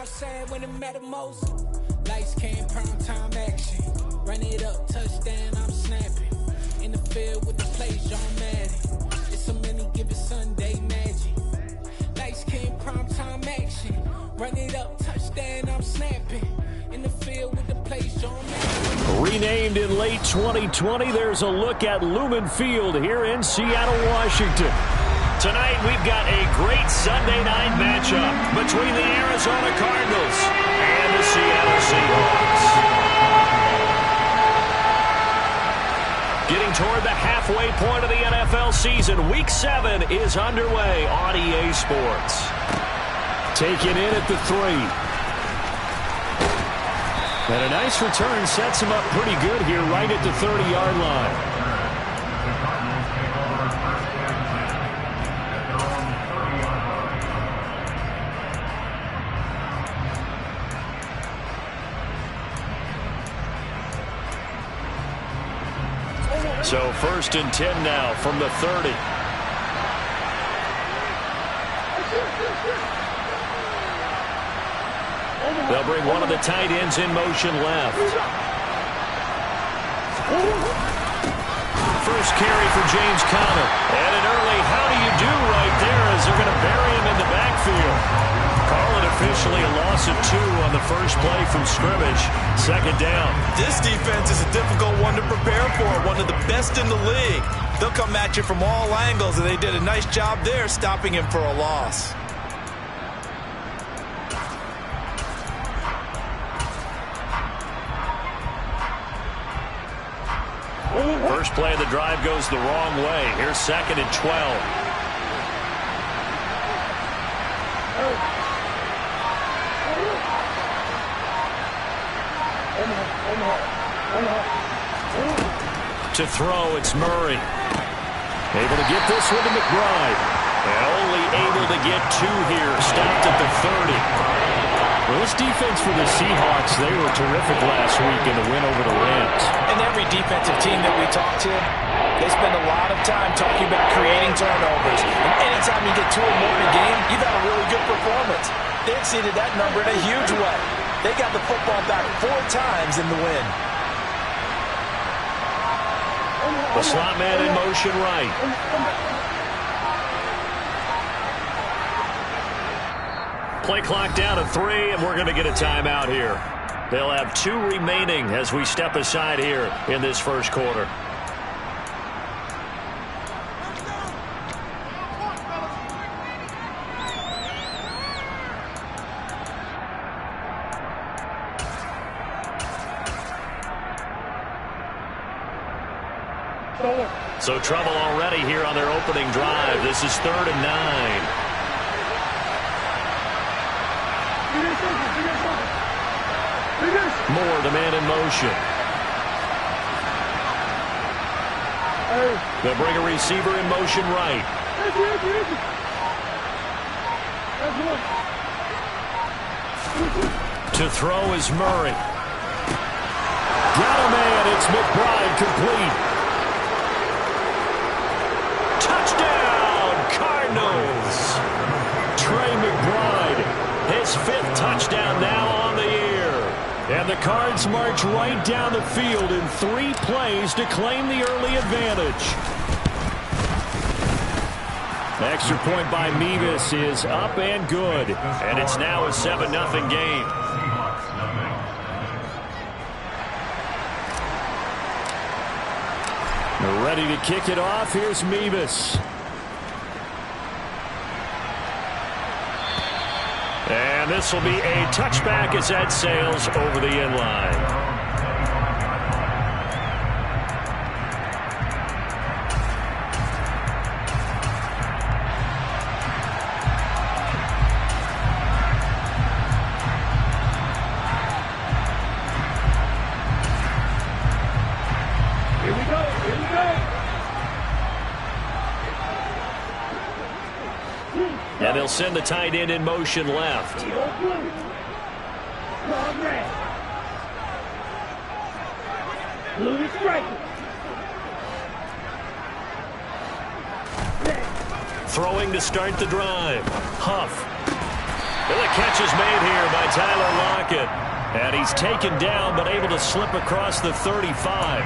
outside when it matter most. Lights came, prime time action. Run it up, touchdown, I'm snapping. In the field with the plays, John Madden. It's so many given Sunday magic. Lights came, prime time action. Run it up, touchdown, I'm snapping. In the field with the plays, John Madden. Renamed in late 2020, there's a look at Lumen Field here in Seattle, Washington. Tonight, we've got a great Sunday night matchup between the Arizona Cardinals and the Seattle Seahawks. Getting toward the halfway point of the NFL season, Week 7 is underway on EA Sports. Taken in at the 3. And a nice return sets him up pretty good here right at the 30-yard line. So 1st and 10 now from the 30. They'll bring one of the tight ends in motion left. First carry for James Conner. And an early how do you do right there as they're going to bury him in the backfield. Call it officially a loss of 2 on the first play from scrimmage. 2nd down. This defense is a difficult one to prepare for. One of the best in the league. They'll come at you from all angles, and they did a nice job there stopping him for a loss. First play of the drive goes the wrong way. Here's 2nd and 12. To throw, it's Murray. Able to get this one to McBride. And only able to get 2 here. Stopped at the 30. Well, this defense for the Seahawks, they were terrific last week in the win over the Rams. And every defensive team that we talk to, they spend a lot of time talking about creating turnovers. And anytime you get 2 or more in a game, you've had a really good performance. They exceeded that number in a huge way. They got the football back 4 times in the win. The slot man in motion right. Play clock down to 3, and we're going to get a timeout here. They'll have 2 remaining as we step aside here in this first quarter. So trouble already here on their opening drive. This is 3rd and 9. Moore, the man in motion. They'll bring a receiver in motion right. To throw is Murray. Got a man. It's McBride complete. Touchdown, Cardinals. Trey McBride, his 5th touchdown now on the year. And the Cards march right down the field in 3 plays to claim the early advantage. Extra point by Mevis is up and good. And it's now a 7-0 game. They're ready to kick it off. Here's Mevis. And this will be a touchback as that sails over the end line. Here we go. And they'll send the tight end in motion left. Throwing to start the drive. Huff. And the catch is made here by Tyler Lockett. And he's taken down, but able to slip across the 35.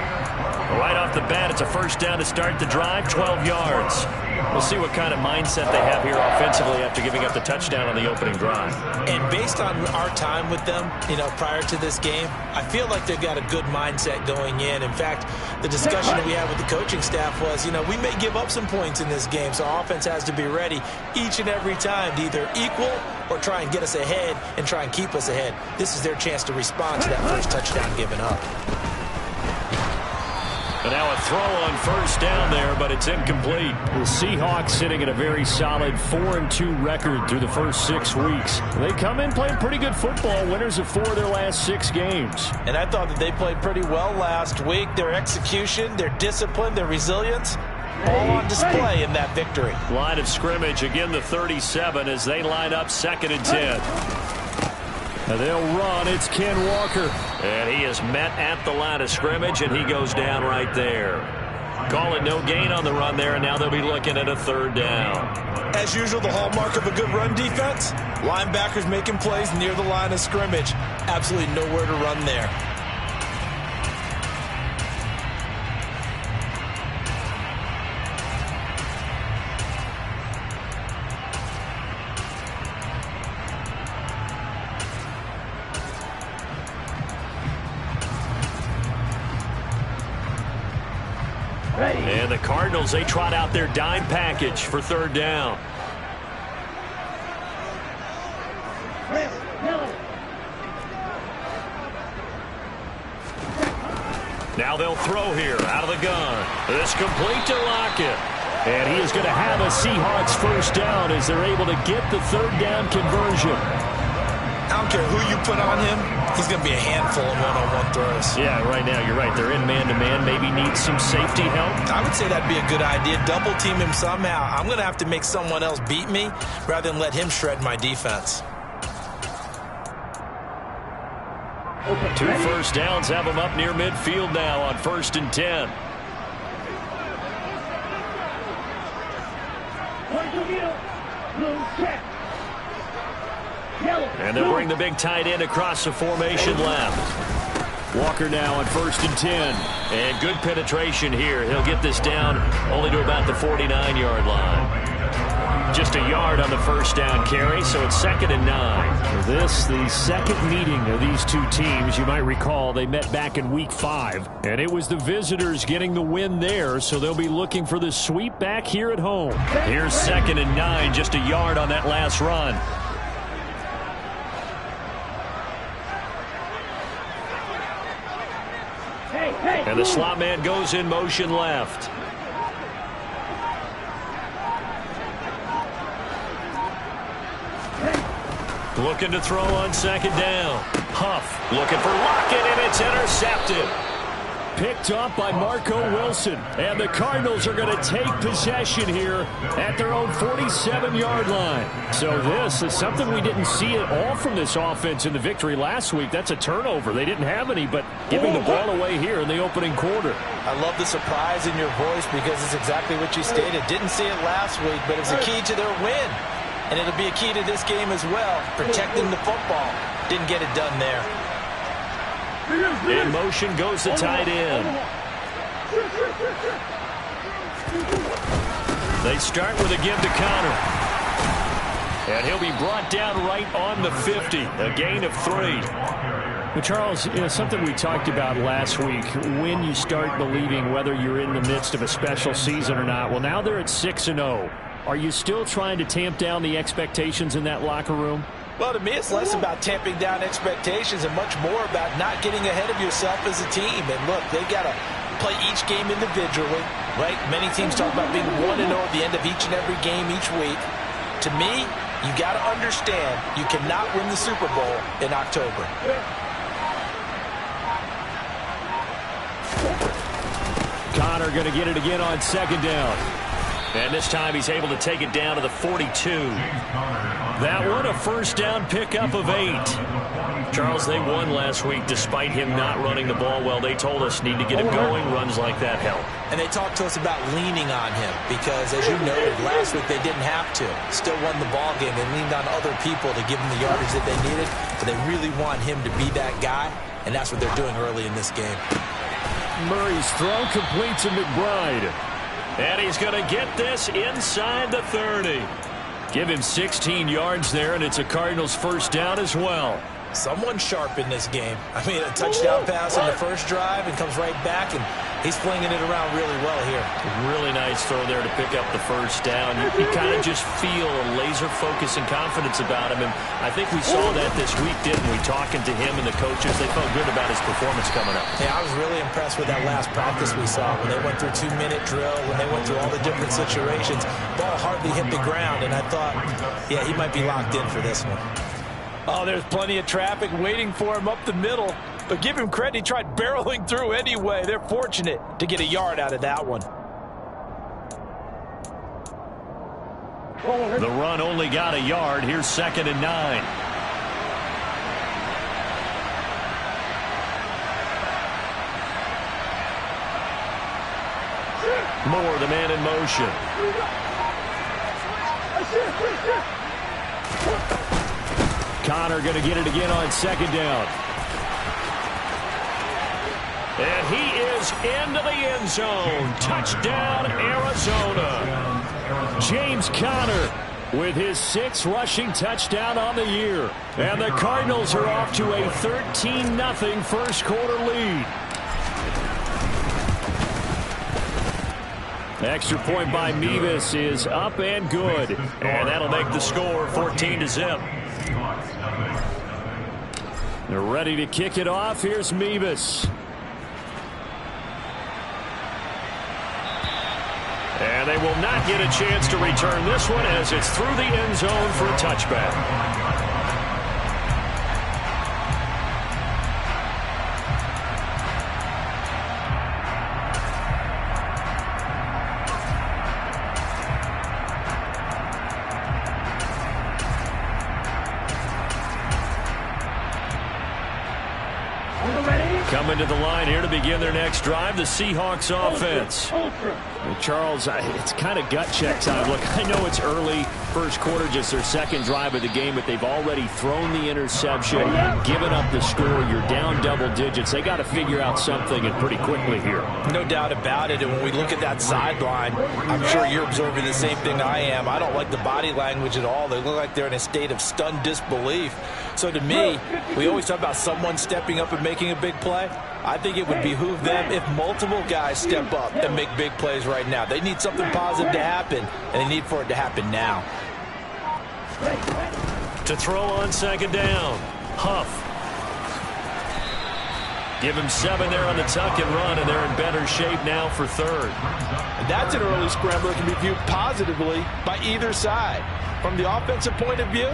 Right off the bat, it's a first down to start the drive, 12 yards. We'll see what kind of mindset they have here offensively after giving up the touchdown on the opening drive. And based on our time with them, prior to this game, I feel like they've got a good mindset going in. In fact, the discussion that we had with the coaching staff was, we may give up some points in this game, so our offense has to be ready each and every time to either equal or try and get us ahead and try and keep us ahead. This is their chance to respond to that first touchdown given up. And now a throw on first down there, but it's incomplete. The Seahawks sitting at a very solid 4-2 record through the first 6 weeks. They come in playing pretty good football, winners of 4 of their last 6 games. And I thought that they played pretty well last week. Their execution, their discipline, their resilience, all on display in that victory. Line of scrimmage, again the 37 as they line up 2nd and 10. And they'll run. It's Ken Walker. And he is met at the line of scrimmage, and he goes down right there. Call it no gain on the run there, and now they'll be looking at a 3rd down. As usual, the hallmark of a good run defense, linebackers making plays near the line of scrimmage. Absolutely nowhere to run there. And the Cardinals, they trot out their dime package for 3rd down. Now they'll throw here out of the gun. This complete to Lockett. And he is going to have a Seahawks first down as they're able to get the 3rd down conversion. I don't care who you put on him, he's going to be a handful of one-on-one throws. Yeah, right now, you're right. They're in man-to-man, maybe need some safety help. I would say that'd be a good idea. Double team him somehow. I'm going to have to make someone else beat me rather than let him shred my defense. 2 first downs have them up near midfield now on 1st and 10. And they'll bring the big tight end across the formation left. Walker now on 1st and 10. And good penetration here. He'll get this down only to about the 49-yard line. Just a yard on the first down carry, so it's 2nd and 9. This, the second meeting of these two teams. You might recall they met back in Week 5, and it was the visitors getting the win there, so they'll be looking for the sweep back here at home. Here's 2nd and 9, just a yard on that last run. And the slot man goes in motion left. Looking to throw on 2nd down. Huff looking for Lockett, and it's intercepted. Picked up by Marco Wilson. And the Cardinals are going to take possession here at their own 47-yard line. So this is something we didn't see at all from this offense in the victory last week. That's a turnover. They didn't have any, but giving the ball away here in the opening quarter. I love the surprise in your voice because it's exactly what you stated. Didn't see it last week, but it's a key to their win. And it'll be a key to this game as well, protecting the football. Didn't get it done there. In motion goes the tight end. They start with a give to Connor. And he'll be brought down right on the 50. A gain of 3. But Charles, something we talked about last week, when you start believing whether you're in the midst of a special season or not. Well, now they're at 6-0. Are you still trying to tamp down the expectations in that locker room? Well, to me, it's less about tamping down expectations and much more about not getting ahead of yourself as a team. And look, they've got to play each game individually, right? Many teams talk about being 1-0 at the end of each and every game each week. To me, you got to understand you cannot win the Super Bowl in October. Connor going to get it again on 2nd down. And this time he's able to take it down to the 42. That one a first down pickup of 8. Charles, they won last week despite him not running the ball well. They told us need to get him going. Runs like that help. And they talked to us about leaning on him because, as you noted, last week they didn't have to. Still won the ball game. They leaned on other people to give them the yardage that they needed. But they really want him to be that guy, and that's what they're doing early in this game. Murray's throw complete to McBride. And he's going to get this inside the 30. Give him 16 yards there, and it's a Cardinals first down as well. Someone sharp in this game. I mean, a touchdown pass in the first drive and comes right back, and he's flinging it around really well here. Really nice throw there to pick up the first down. You kind of just feel a laser focus and confidence about him, and I think we saw that this week, didn't we? Talking to him and the coaches, they felt good about his performance coming up. Yeah, I was really impressed with that last practice we saw when they went through 2-minute drill, when they went through all the different situations. Ball hardly hit the ground, and I thought, yeah, he might be locked in for this one. Oh, there's plenty of traffic waiting for him up the middle. But give him credit, he tried barreling through anyway. They're fortunate to get a yard out of that one. The run only got a yard. Here's 2nd and 9. Moore, the man in motion. Connor going to get it again on 2nd down. And he is into the end zone. Touchdown, Arizona. James Conner with his 6th rushing touchdown on the year. And the Cardinals are off to a 13-0 first quarter lead. Extra point by Mevis is up and good. And that'll make the score 14-0. They're ready to kick it off. Here's Mevis. And they will not get a chance to return this one as it's through the end zone for a touchback. Coming to the line here to begin their next drive, the Seahawks offense. Charles, it's kind of gut check time. Look, I know it's early, first quarter, just their 2nd drive of the game, but they've already thrown the interception, given up the score. You're down double digits. They got to figure out something, and pretty quickly here. No doubt about it, and when we look at that sideline, I'm sure you're observing the same thing I am. I don't like the body language at all. They look like they're in a state of stunned disbelief. So to me, we always talk about someone stepping up and making a big play. I think it would behoove them if multiple guys step up and make big plays right now. They need something positive to happen, and they need for it to happen now. To throw on 2nd down, Huff. Give him 7 there on the tuck and run, and they're in better shape now for 3rd. And that's an early scramble that can be viewed positively by either side. From the offensive point of view,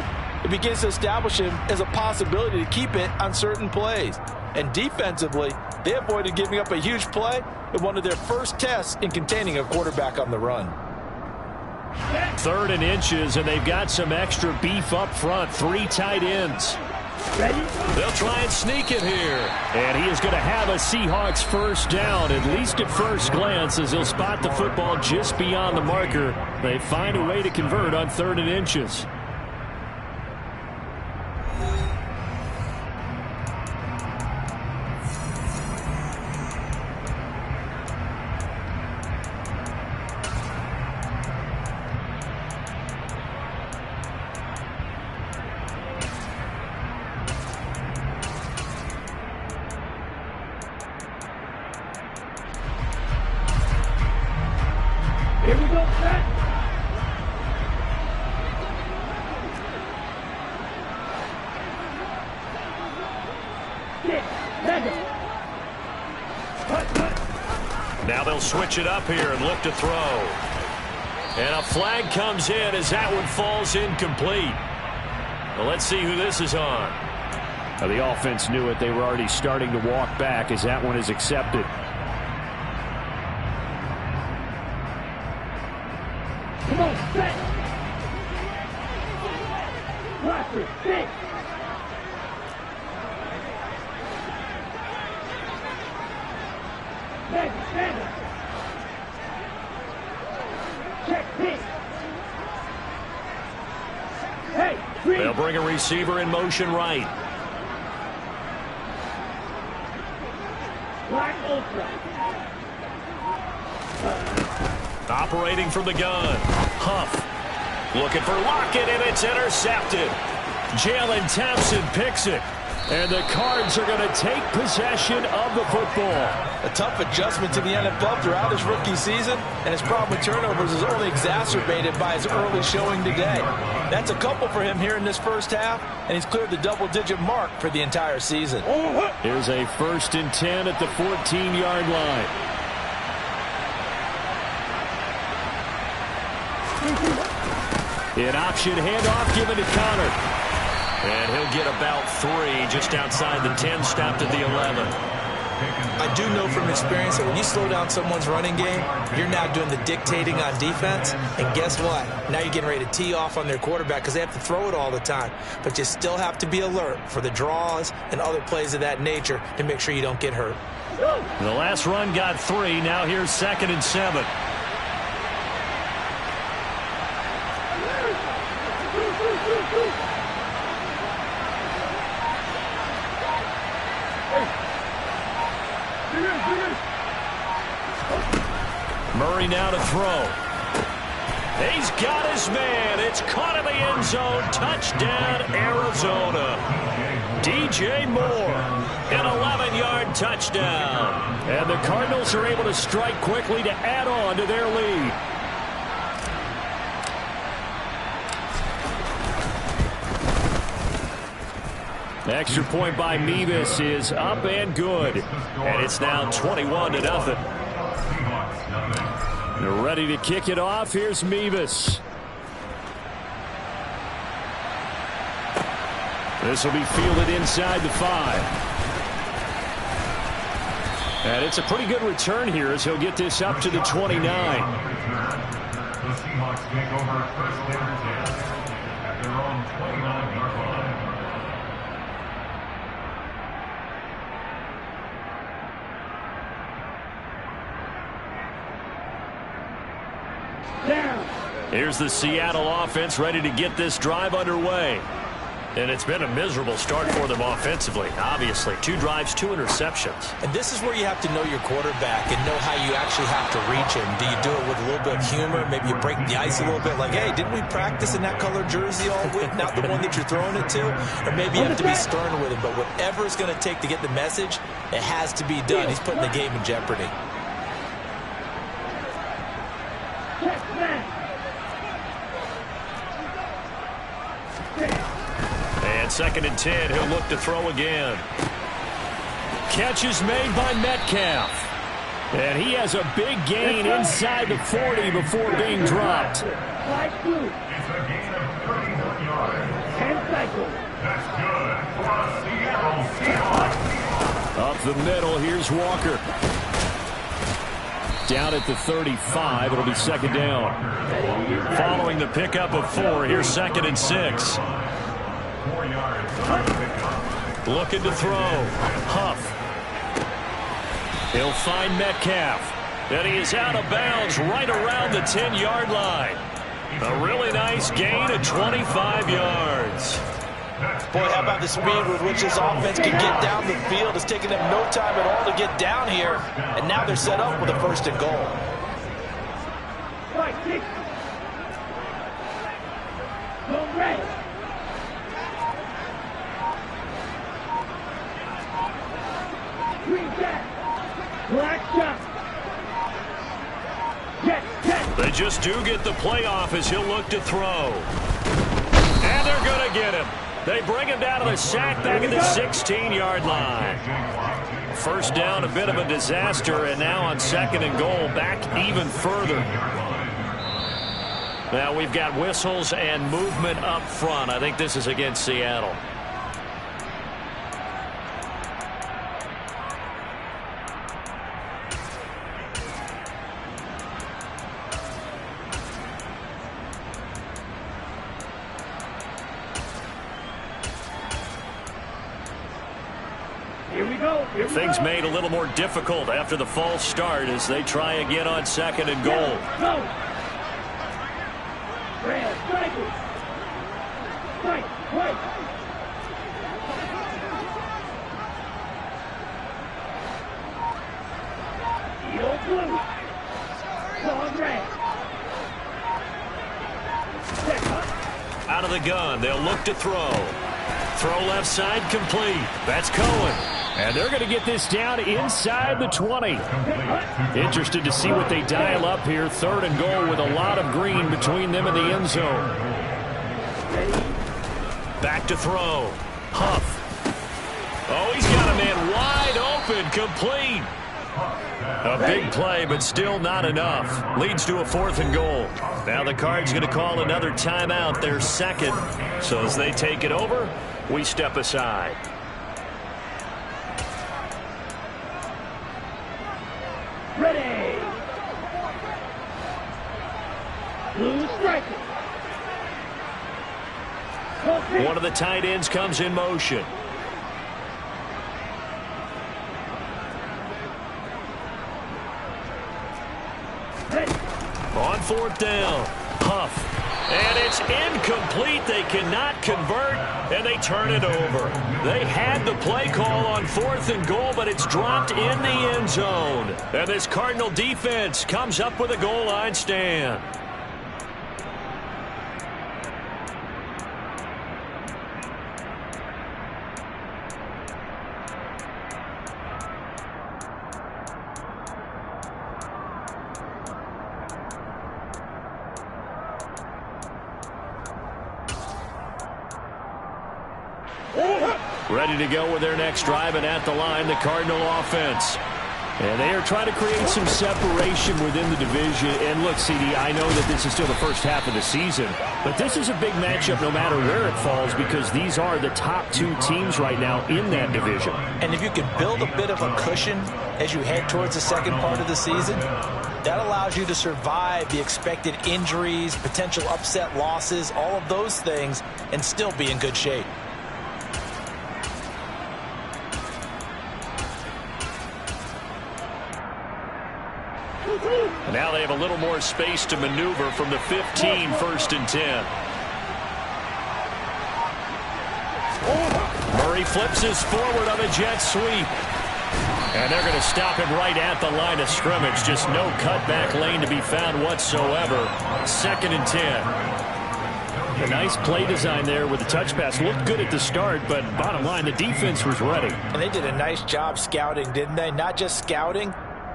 it begins to establish him as a possibility to keep it on certain plays. And defensively, they avoided giving up a huge play in one of their first tests in containing a quarterback on the run. 3rd and inches, and they've got some extra beef up front. 3 tight ends. They'll try and sneak it here. And he is going to have a Seahawks first down, at least at first glance, as he'll spot the football just beyond the marker. They find a way to convert on 3rd and inches. Here we go, set. Now they'll switch it up here and look to throw. And a flag comes in as that one falls incomplete. Well, let's see who this is on. Now, the offense knew it. They were already starting to walk back as that one is accepted. They'll bring a receiver in motion right. Operating from the gun. Huff. Looking for Lockett, and it's intercepted. Jalen Thompson picks it. And the Cards are going to take possession of the football. A tough adjustment to the NFL throughout his rookie season, and his problem with turnovers is only exacerbated by his early showing today. That's a couple for him here in this first half, and he's cleared the double-digit mark for the entire season. Here's a 1st and 10 at the 14-yard line. An option handoff given to Connor. And he'll get about 3 just outside the 10, stopped at the 11. I do know from experience that when you slow down someone's running game, you're now doing the dictating on defense. And guess what? Now you're getting ready to tee off on their quarterback because they have to throw it all the time. But you still have to be alert for the draws and other plays of that nature to make sure you don't get hurt. The last run got 3. Now here's 2nd and 7. Murray now to throw. He's got his man. It's caught in the end zone. Touchdown, Arizona. DJ Moore, an 11-yard touchdown. And the Cardinals are able to strike quickly to add on to their lead. The extra point by Mevis is up and good. And it's now 21-0. They're ready to kick it off. Here's Mevis. This will be fielded inside the 5. And it's a pretty good return here as he'll get this up to the 29. The Seahawks take over 1st and 10 at their own 29-yard line. Here's the Seattle offense ready to get this drive underway. And it's been a miserable start for them offensively, obviously. 2 drives, 2 interceptions. And this is where you have to know your quarterback and know how you actually have to reach him. Do you do it with a little bit of humor? Maybe you break the ice a little bit, like, hey, didn't we practice in that color jersey all week, not the one that you're throwing it to? Or maybe you have to be stern with him. But whatever it's going to take to get the message, it has to be done. He's putting the game in jeopardy. And 2nd and 10, he'll look to throw again. Catch is made by Metcalf. And he has a big gain inside the 40 before being dropped. It's a gain of 31 yards. That's good for Seattle Seahawks. Up the middle, here's Walker. Down at the 35, it'll be 2nd down. Following the pickup of 4, here's 2nd and 6. 4 yards on the pickup. Looking to throw. Huff. He'll find Metcalf. And he is out of bounds right around the 10-yard line. A really nice gain of 25 yards. Boy, how about the speed with which this offense can get down the field? It's taken them no time at all to get down here. And now they're set up with a 1st and goal. They just do get the playoff as he'll look to throw. And they're going to get him. They bring him down to the sack back at the 16-yard line. 1st down, a bit of a disaster, and now on 2nd and goal, back even further. Now we've got whistles and movement up front. I think this is against Seattle. Things made a little more difficult after the false start as they try again on 2nd and goal. Out of the gun, they'll look to throw. Throw left side complete. That's Cohen. And they're going to get this down inside the 20. Interested to see what they dial up here. 3rd and goal with a lot of green between them and the end zone. Back to throw. Huff. Oh, he's got a man wide open, complete. A big play, but still not enough. Leads to a 4th and goal. Now the Cards going to call another timeout, their 2nd. So as they take it over, we step aside. Ready. Blue striker. One of the tight ends comes in motion. On 4th down, Huff. And it's incomplete. They cannot convert, and they turn it over. They had the play call on 4th and goal, but it's dropped in the end zone. And this Cardinal defense comes up with a goal line stand. Ready to go with their next drive, and at the line, the Cardinal offense. And they are trying to create some separation within the division. And look, CD, I know that this is still the first half of the season, but this is a big matchup no matter where it falls because these are the top 2 teams right now in that division. And if you can build a bit of a cushion as you head towards the second part of the season, that allows you to survive the expected injuries, potential upset losses, all of those things, and still be in good shape. Now they have a little more space to maneuver from the 15, 1st and 10. Murray flips his forward on a jet sweep. And they're going to stop him right at the line of scrimmage. Just no cutback lane to be found whatsoever. 2nd and 10. A nice play design there with the touch pass. Looked good at the start, but bottom line, the defense was ready. And they did a nice job scouting, didn't they? Not just scouting,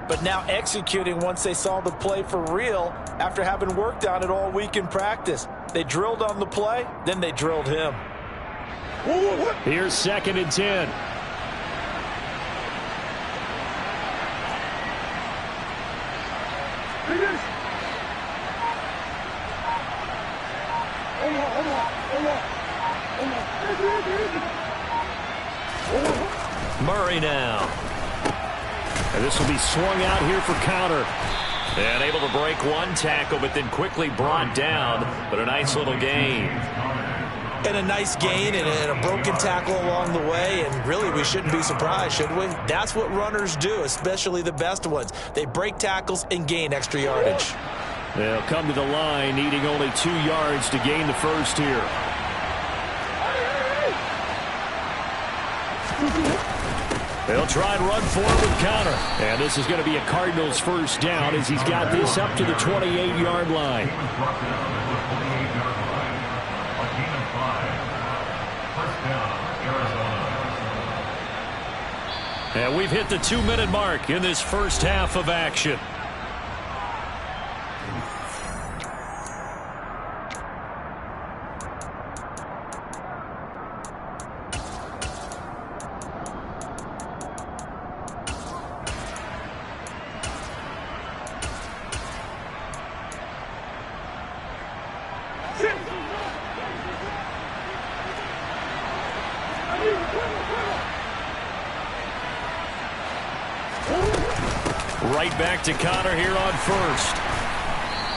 but now executing once they saw the play for real after having worked on it all week in practice. They drilled on the play, then they drilled him. Here's 2nd and 10. Murray now. And this will be swung out here for counter. And able to break one tackle, but then quickly brought down. But a nice little gain. And a nice gain and a broken tackle along the way. And really, we shouldn't be surprised, should we? That's what runners do, especially the best ones. They break tackles and gain extra yardage. They'll come to the line, needing only 2 yards to gain the first here. They'll try and run forward with counter. And this is going to be a Cardinals first down as he's got this up to the 28-yard line. And we've hit the 2-minute mark in this first half of action. Right back to Connor here on first.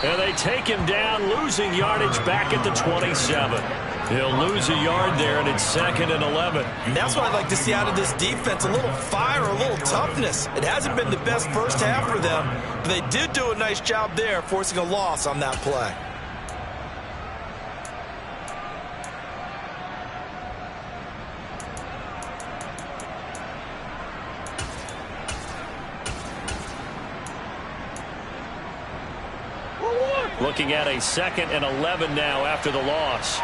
And they take him down, losing yardage back at the 27. He'll lose a yard there, and it's 2nd and 11. And that's what I'd like to see out of this defense, a little fire, a little toughness. It hasn't been the best first half for them, but they did do a nice job there, forcing a loss on that play. Looking at a 2nd and 11 now after the loss.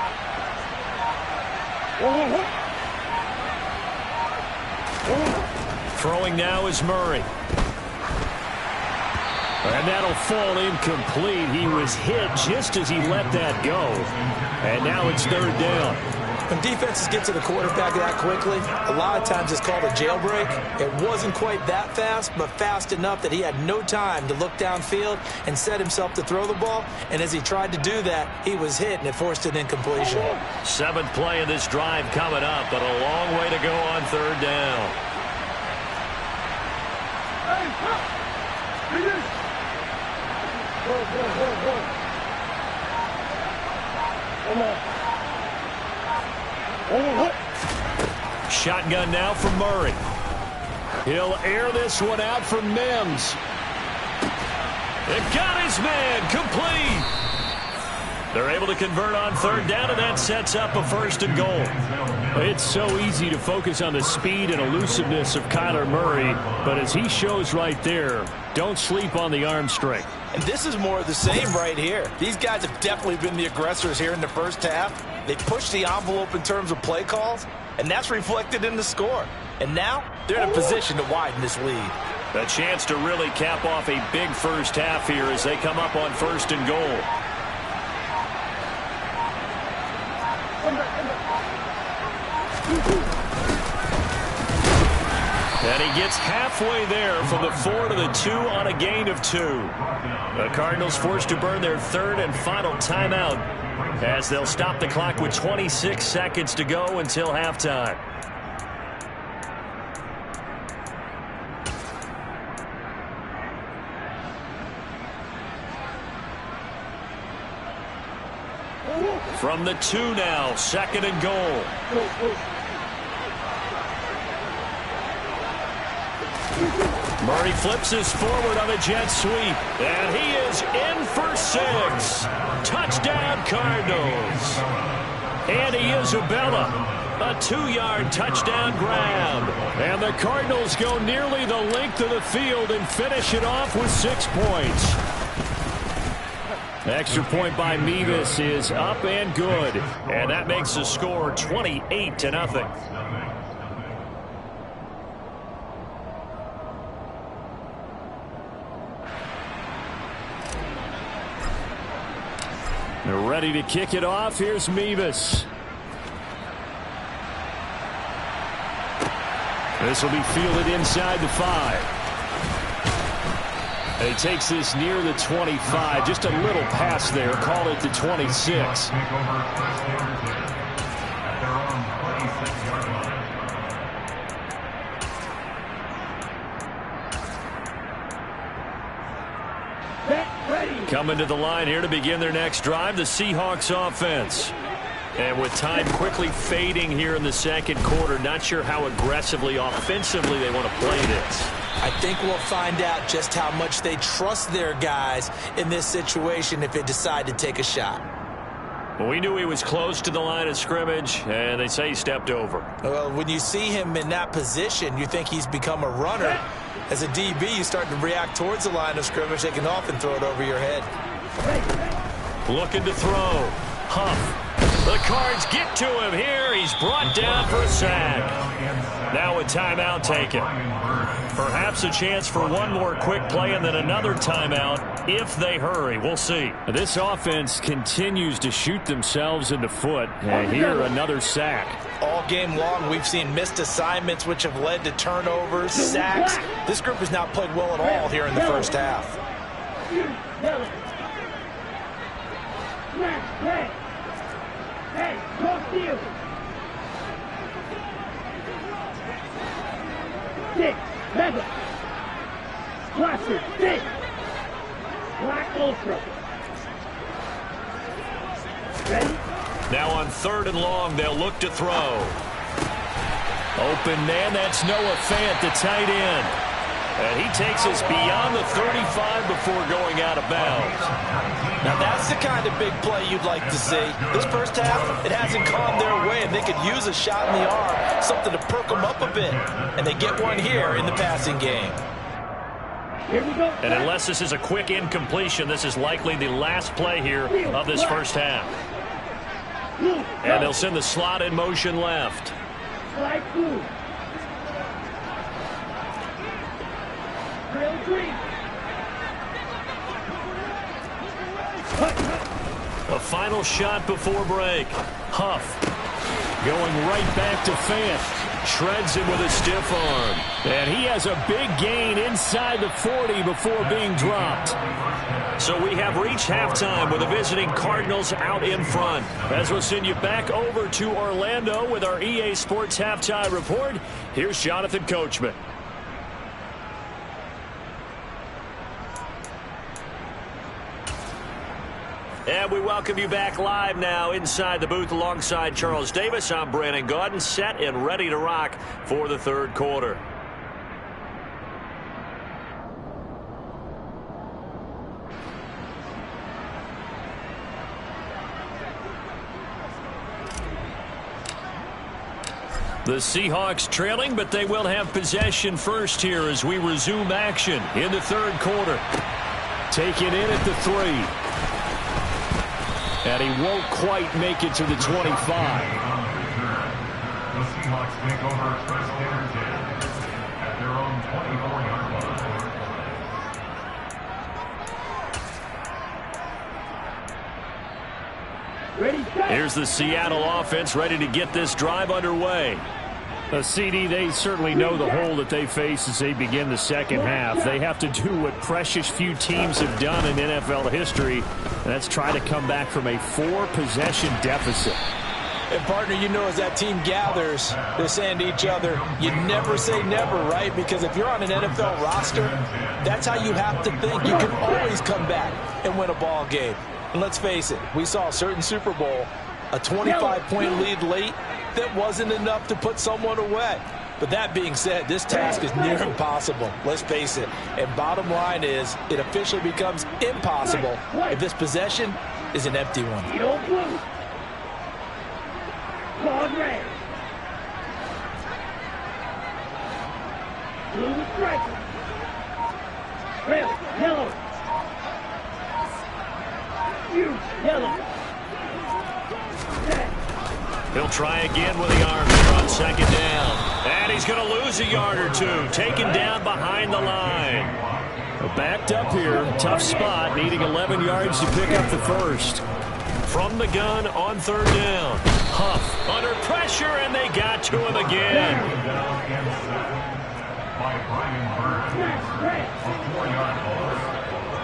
Throwing now is Murray. And that'll fall incomplete. He was hit just as he let that go. And now it's 3rd down. When defenses get to the quarterback that quickly, a lot of times it's called a jailbreak. It wasn't quite that fast, but fast enough that he had no time to look downfield and set himself to throw the ball. And as he tried to do that, he was hit, and it forced an incompletion. 7th play of this drive coming up, but a long way to go on 3rd down. Come on. Shotgun now from Murray. He'll air this one out for Mims. It got his man complete. They're able to convert on 3rd down, and that sets up a 1st and goal. It's so easy to focus on the speed and elusiveness of Kyler Murray, but as he shows right there, don't sleep on the arm strength. And this is more of the same right here. These guys have definitely been the aggressors here in the first half. They pushed the envelope in terms of play calls, and that's reflected in the score. And now they're in a position to widen this lead. A chance to really cap off a big first half here as they come up on 1st and goal. And he gets halfway there from the 4 to the 2 on a gain of 2. The Cardinals forced to burn their 3rd and final timeout as they'll stop the clock with 26 seconds to go until halftime. From the 2 now, 2nd and goal. Murray flips his forward on a jet sweep, and he is in for 6. Touchdown, Cardinals. Andy Isabella, a 2-yard touchdown grab. And the Cardinals go nearly the length of the field and finish it off with 6 points. Extra point by Mevis is up and good, and that makes the score 28-0. They're ready to kick it off. Here's Mevis. This will be fielded inside the 5. He takes this near the 25. Just a little pass there. Call it the 26. Coming to the line here to begin their next drive, the Seahawks offense. And with time quickly fading here in the 2nd quarter, not sure how aggressively, offensively they want to play this. I think we'll find out just how much they trust their guys in this situation if they decide to take a shot. Well, we knew he was close to the line of scrimmage, and they say he stepped over. Well, when you see him in that position, you think he's become a runner. As a DB, you start to react towards the line of scrimmage. They can often throw it over your head. Looking to throw. Huff. The Cards get to him here. He's brought down for a sack. Now a timeout taken. Perhaps a chance for one more quick play and then another timeout if they hurry. We'll see. This offense continues to shoot themselves in the foot. And here another sack. All game long, we've seen missed assignments which have led to turnovers, sacks. This group has not played well at all here in the first half. Hey, close to you. 6, Mega. Cluster, 6. Black Ultra. Ready? Now on 3rd and long, they'll look to throw. Open man, that's Noah Fant, the tight end. And he takes us beyond the 35 before going out of bounds. Now that's the kind of big play you'd like to see. This first half, it hasn't gone their way, and they could use a shot in the arm, something to perk them up a bit. And they get one here in the passing game. Here we go. And unless this is a quick incompletion, this is likely the last play here of this first half. And they'll send the slot in motion left. Slide through. Trail green. A final shot before break. Huff going right back to Fant. Shreds him with a stiff arm. And he has a big gain inside the 40 before being dropped. So we have reached halftime with the visiting Cardinals out in front. As we'll send you back over to Orlando with our EA Sports Halftime Report, here's Jonathan Coachman. And we welcome you back live now inside the booth alongside Charles Davis. I'm Brandon Gaudin, set and ready to rock for the 3rd quarter. The Seahawks trailing, but they will have possession first here as we resume action in the 3rd quarter. Taken in at the 3. And he won't quite make it to the 25. The Seahawks take over first and 10 at their own 24-yard line. Ready, set. Here's the Seattle offense ready to get this drive underway. CD, they certainly know the hole that they face as they begin the second half. They have to do what precious few teams have done in NFL history, and that's try to come back from a 4-possession deficit. And, partner, you know as that team gathers, they're saying to each other, you never say never, right? Because if you're on an NFL roster, that's how you have to think. You can always come back and win a ball game. And let's face it, we saw a certain Super Bowl, a 25-point lead late, that wasn't enough to put someone away. But that being said, this task is near impossible. Let's face it. And bottom line is, it officially becomes impossible if this possession is an empty one. Blue. Claude red. Blue stripe. Red, yellow. You, yellow. He'll try again with the arms here on 2nd down. And he's going to lose a yard or two. Taken down behind the line. Backed up here. Tough spot. Needing 11 yards to pick up the first. From the gun on 3rd down. Huff under pressure, and they got to him again. Down and 7 by Brian Burns. A 4-yard loss.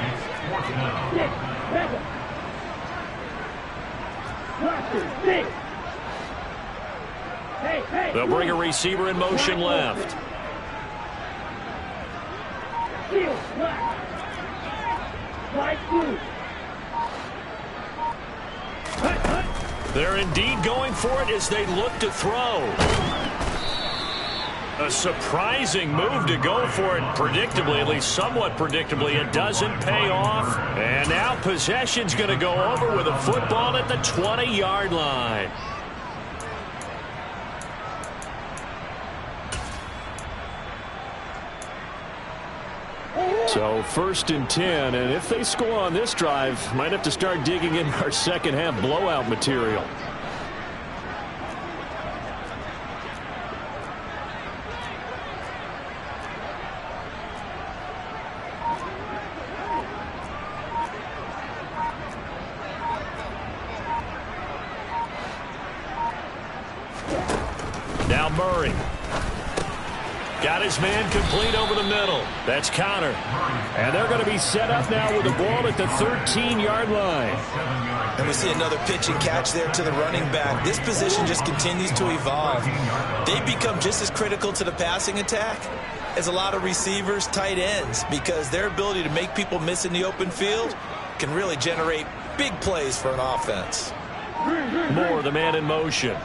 It's 4th down. 6, 7. Six. They'll bring a receiver in motion left. They're indeed going for it as they look to throw. A surprising move to go for it predictably, at least somewhat predictably. It doesn't pay off. And now possession's going to go over with a football at the 20-yard line. So 1st and 10, and if they score on this drive, might have to start digging in our second half blowout material. Now Murray. Got his man complete over the middle. That's Connor. And they're going to be set up now with the ball at the 13-yard line. And we see another pitch and catch there to the running back. This position just continues to evolve. They become just as critical to the passing attack as a lot of receivers, tight ends, because their ability to make people miss in the open field can really generate big plays for an offense. Moore, the man in motion.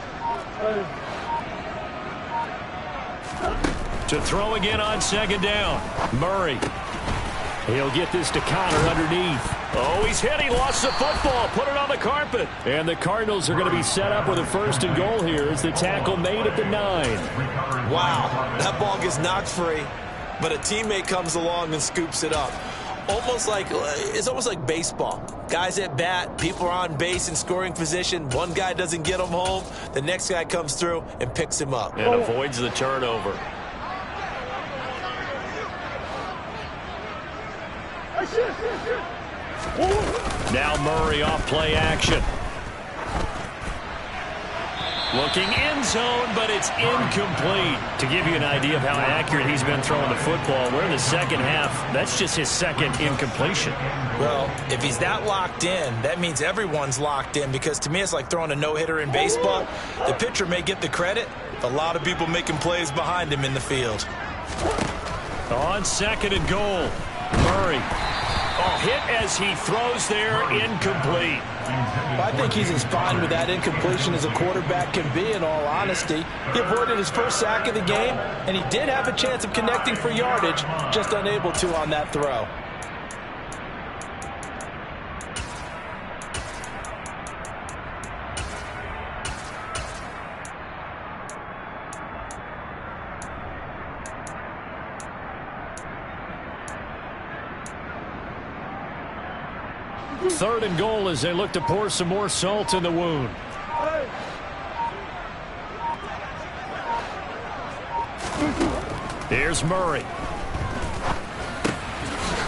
To throw again on second down. Murray. He'll get this to Connor underneath. Oh, he's hit. He lost the football. Put it on the carpet. And the Cardinals are going to be set up with a first and goal here as the tackle made at the 9. Wow, that ball gets knocked free, but a teammate comes along and scoops it up. It's almost like baseball. Guys at bat, people are on base in scoring position. One guy doesn't get him home. The next guy comes through and picks him up. And avoids the turnover. Now Murray off play action. Looking end zone, but it's incomplete. To give you an idea of how accurate he's been throwing the football, we're in the second half. That's just his second incompletion. Well, if he's that locked in, that means everyone's locked in, because to me it's like throwing a no-hitter in baseball. The pitcher may get the credit, a lot of people making plays behind him in the field. On second and goal, Murray. Oh, hit as he throws there, incomplete. I think he's as fine with that incompletion as a quarterback can be, in all honesty. He avoided his first sack of the game, and he did have a chance of connecting for yardage, just unable to on that throw. Third and goal as they look to pour some more salt in the wound. Here's Murray.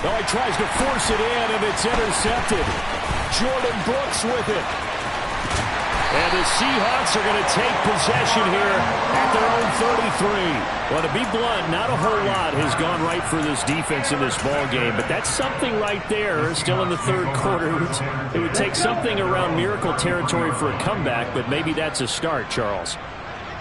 Oh, he tries to force it in, and it's intercepted. Jordan Brooks with it. And the Seahawks are going to take possession here at their own 33. Well, to be blunt, not a whole lot has gone right for this defense in this ball game, but that's something right there. Still in the third quarter. It would take something around miracle territory for a comeback, but maybe that's a start, Charles.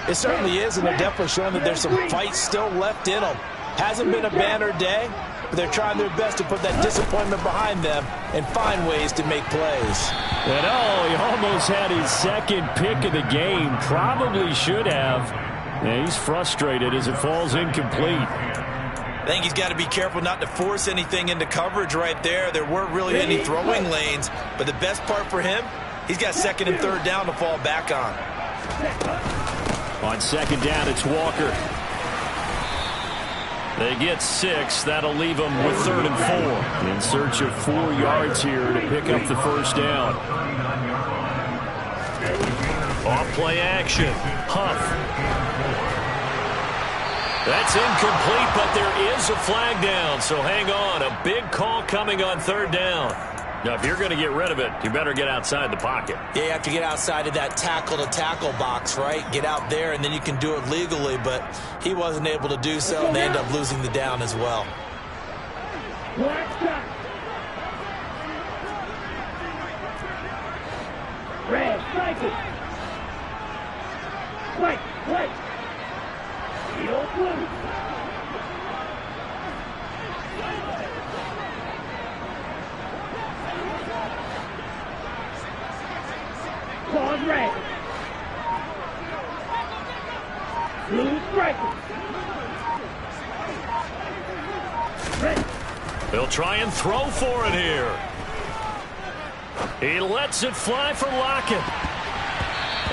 It certainly is, and they're definitely showing that there's some fight still left in them. Hasn't been a banner day, but they're trying their best to put that disappointment behind them and find ways to make plays. And oh, he almost had his second pick of the game. Probably should have. Yeah, he's frustrated as it falls incomplete. I think he's got to be careful not to force anything into coverage right there. There weren't really any throwing lanes, but the best part for him, he's got second and third down to fall back on. On second down, it's Walker. They get 6. That'll leave them with third and 4. In search of 4 yards here to pick up the first down. Off play action. Huff. That's incomplete, but there is a flag down, so hang on. A big call coming on third down. Now, if you're going to get rid of it, you better get outside the pocket. Yeah, you have to get outside of that tackle-to-tackle box, right? Get out there, and then you can do it legally, but he wasn't able to do so, and they end up losing the down as well. Red, strike it. White. Yellow, blue. Claws red. Blue striker. Red. They'll try and throw for it here. He lets it fly for Lockett.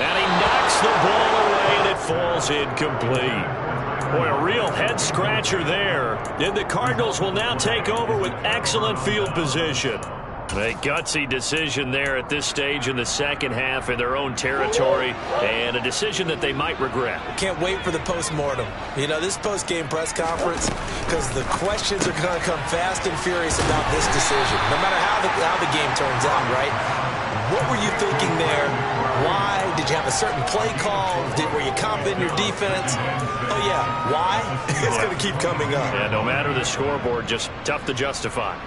And he knocks the ball away, and it falls incomplete. Boy, a real head-scratcher there. And the Cardinals will now take over with excellent field position. A gutsy decision there at this stage in the second half in their own territory, and a decision that they might regret. Can't wait for the post-mortem. You know, this post-game press conference, because the questions are going to come fast and furious about this decision, no matter how the game turns out, right? What were you thinking there? Why? Did you have a certain play call? Were you confident in your defense? Oh, yeah. Why? It's going to keep coming up. Yeah, no matter the scoreboard, just tough to justify.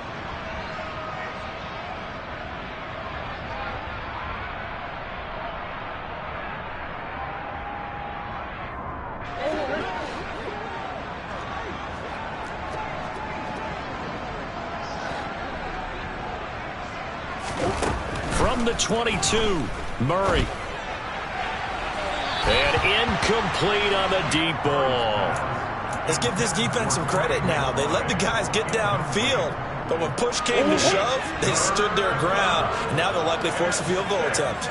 From the 22, Murray. And incomplete on the deep ball. Let's give this defense some credit now. They let the guys get downfield, but when push came to shove, they stood their ground. Now they'll likely force a field goal attempt.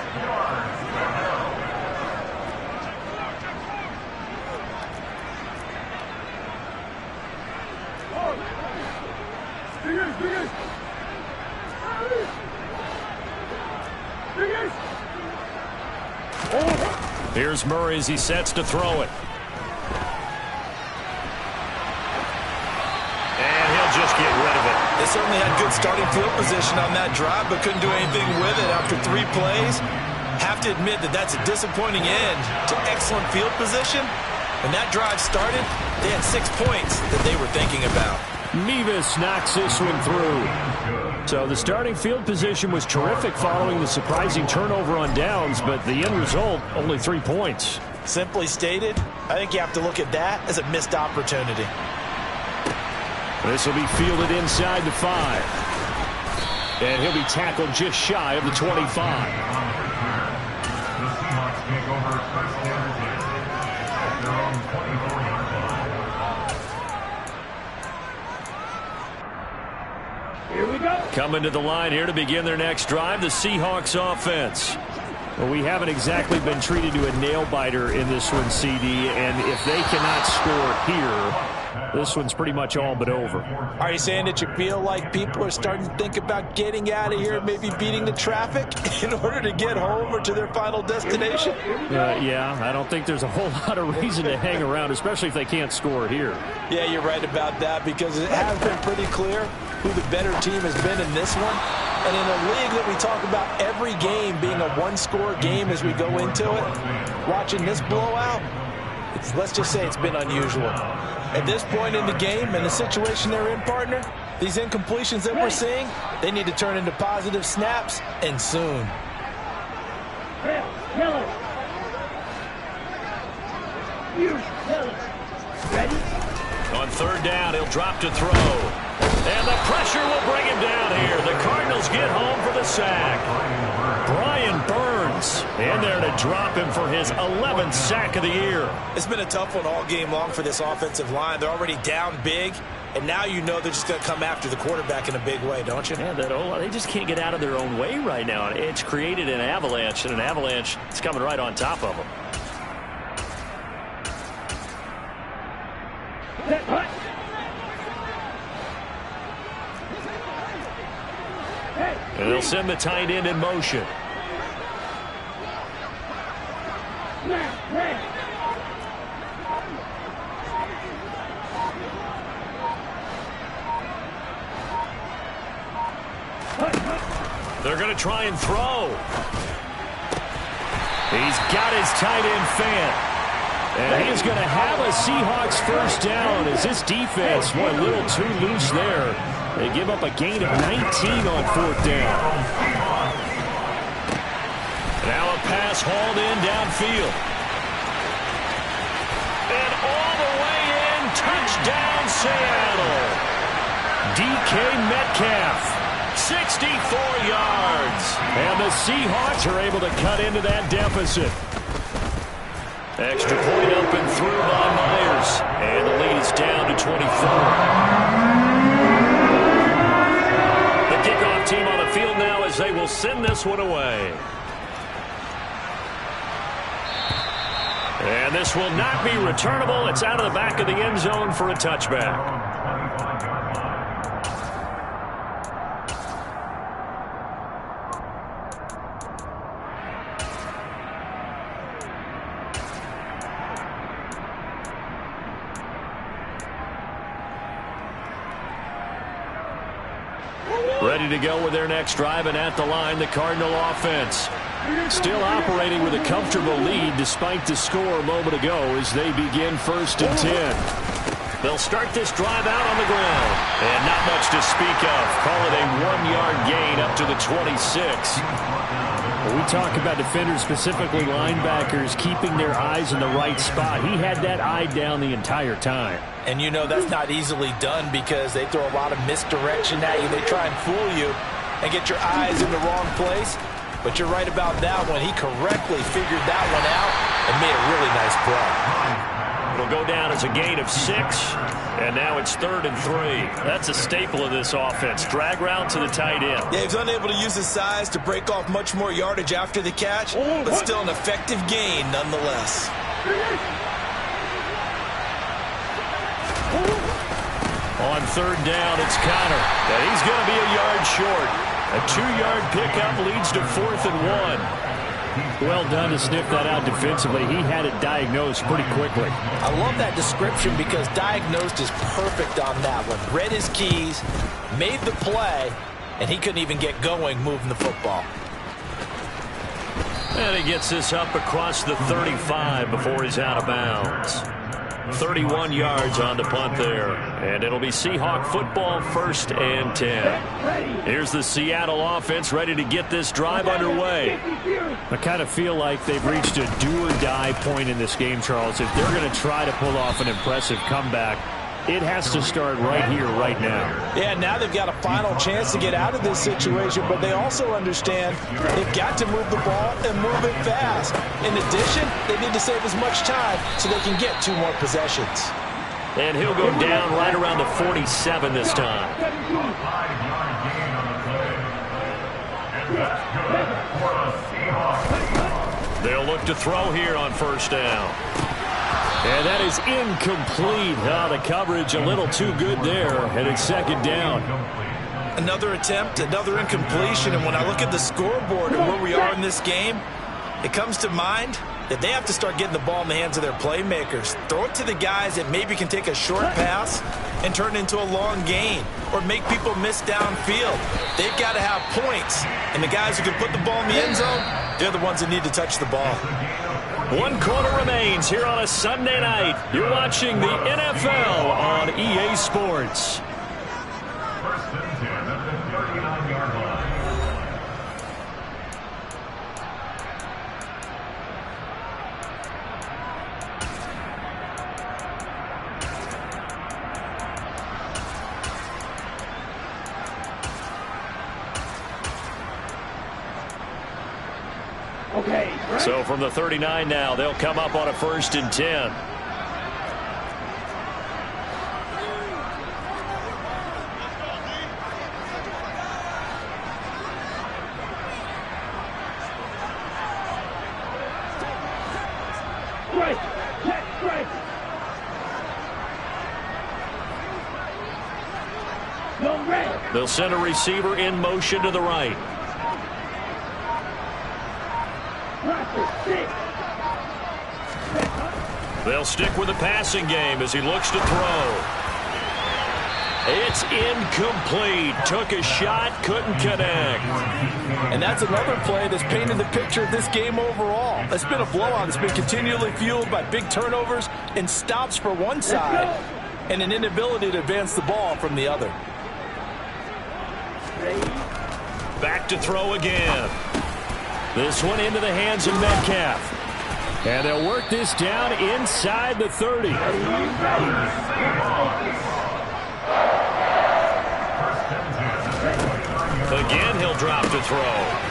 Here's Murray as he sets to throw it. And he'll just get rid of it. They certainly had good starting field position on that drive, but couldn't do anything with it after 3 plays. Have to admit that that's a disappointing end to excellent field position. When that drive started, they had 6 points that they were thinking about. Mevis knocks this one through. So the starting field position was terrific following the surprising turnover on downs, but the end result, only 3 points. Simply stated, I think you have to look at that as a missed opportunity. This will be fielded inside the 5. And he'll be tackled just shy of the 25. The Seahawks take over first down at their own 24-yard line. Here we go. Coming to the line here to begin their next drive, the Seahawks offense. Well, we haven't exactly been treated to a nail-biter in this one, CD, and if they cannot score here, this one's pretty much all but over. Are you saying that you feel like people are starting to think about getting out of here, maybe beating the traffic in order to get home or to their final destination? Yeah, I don't think there's a whole lot of reason to hang around, especially if they can't score here. Yeah, you're right about that, because it has been pretty clear who the better team has been in this one. And in a league that we talk about every game being a one-score game as we go into it, watching this blowout, let's just say it's been unusual. At this point in the game and the situation they're in, partner, these incompletions that we're seeing, they need to turn into positive snaps, and soon. Yellow. Yellow. Ready? On 3rd down, he'll drop to throw. And the pressure will bring him down here. The Cardinals get home for the sack. Brian Burns in there to drop him for his 11th sack of the year. It's been a tough one all game long for this offensive line. They're already down big, and now you know they're just going to come after the quarterback in a big way, don't you? Yeah, they just can't get out of their own way right now. It's created an avalanche, and an avalanche is coming right on top of them. And they'll send the tight end in motion. They're going to try and throw. He's got his tight end fan. And he's going to have a Seahawks first down as this defense went a little too loose there. They give up a gain of 19 on 4th down. Now a pass hauled in downfield. And all the way in, touchdown Seattle. DK Metcalf, 64 yards. And the Seahawks are able to cut into that deficit. Extra point up and through by Myers. And the lead is down to 24. The kickoff team on the field now as they will send this one away. And this will not be returnable. It's out of the back of the end zone for a touchback. Ready to go with their next drive, and at the line, the Cardinal offense. Still operating with a comfortable lead despite the score a moment ago as they begin 1st and 10. They'll start this drive out on the ground. And not much to speak of. Call it a 1-yard gain up to the 26. When we talk about defenders, specifically linebackers, keeping their eyes in the right spot. He had that eye down the entire time. And you know that's not easily done because they throw a lot of misdirection at you. They try and fool you and get your eyes in the wrong place. But you're right about that one. He correctly figured that one out and made a really nice play. It'll go down as a gain of 6, and now it's 3rd and 3. That's a staple of this offense. Drag route to the tight end. Yeah, he's unable to use his size to break off much more yardage after the catch, but still an effective gain nonetheless. On 3rd down, it's Connor, and he's going to be a yard short. A 2-yard pickup leads to 4th and 1. Well done to sniff that out defensively. He had it diagnosed pretty quickly. I love that description because diagnosed is perfect on that one. Read his keys, made the play, and he couldn't even get going moving the football. And he gets this up across the 35 before he's out of bounds. 31 yards on the punt there. And it'll be Seahawk football, 1st and 10. Here's the Seattle offense ready to get this drive underway. I kind of feel like they've reached a do-or-die point in this game, Charles. If they're going to try to pull off an impressive comeback, it has to start right here, right now. Yeah, now they've got a final chance to get out of this situation, but they also understand they've got to move the ball and move it fast. In addition, they need to save as much time so they can get 2 more possessions. And he'll go down right around the 47 this time. They'll look to throw here on 1st down. And that is incomplete. The coverage a little too good there, and it's 2nd down. Another attempt, another incompletion, and when I look at the scoreboard and where we are in this game, it comes to mind that they have to start getting the ball in the hands of their playmakers. Throw it to the guys that maybe can take a short pass and turn it into a long gain or make people miss downfield. They've got to have points, and the guys who can put the ball in the end zone, they're the ones that need to touch the ball. 1 quarter remains here on a Sunday night. You're watching the NFL on EA Sports. 1st and 10 at the 39-yard line. Okay. So from the 39 now, they'll come up on a 1st and 10. Strike. Check strike. Go red. They'll send a receiver in motion to the right. They'll stick with the passing game as he looks to throw. It's incomplete. Took a shot, couldn't connect. And that's another play that's painted the picture of this game overall. It's been a blowout. It's been continually fueled by big turnovers and stops for one side and an inability to advance the ball from the other. Back to throw again. This one into the hands of Metcalf. And they'll work this down inside the 30. Again, he'll drop to throw.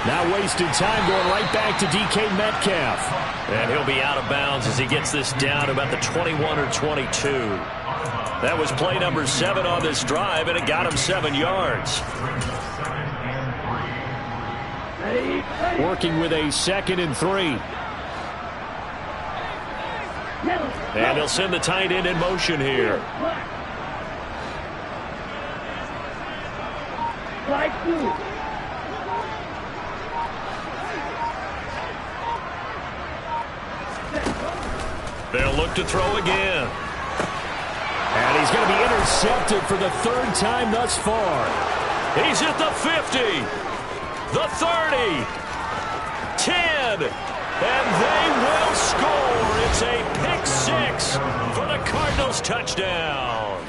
Not wasting time, going right back to DK Metcalf. And he'll be out of bounds as he gets this down to about the 21 or 22. That was play number 7 on this drive, and it got him 7 yards. Working with a 2nd and 3. And they'll send the tight end in motion here. They'll look to throw again. And he's going to be intercepted for the 3rd time thus far. He's at the 50, the 30, 10, and they will score. It's a pick 6 for the Cardinals touchdown.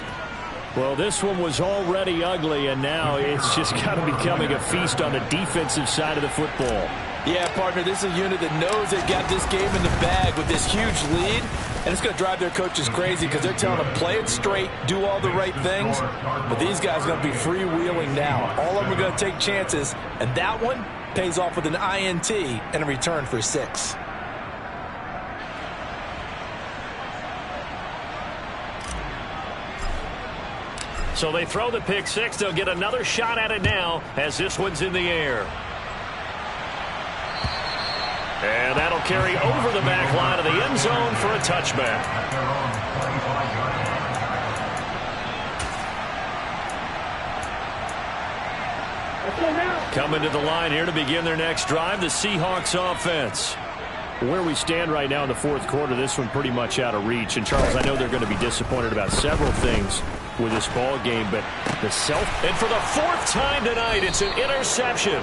Well, this one was already ugly, and now it's just kind of becoming a feast on the defensive side of the football. Yeah, partner, this is a unit that knows they got this game in the bag with this huge lead, and it's going to drive their coaches crazy because they're telling them play it straight, do all the right things, but these guys are going to be freewheeling now. All of them are going to take chances, and that one pays off with an INT and a return for 6. So they throw the pick six. They'll get another shot at it now as this one's in the air. And that'll carry over the back line of the end zone for a touchback. Coming to the line here to begin their next drive, the Seahawks offense. Where we stand right now in the fourth quarter, this one pretty much out of reach. And, Charles, I know they're going to be disappointed about several things with this ball game, but the And for the fourth time tonight, it's an interception.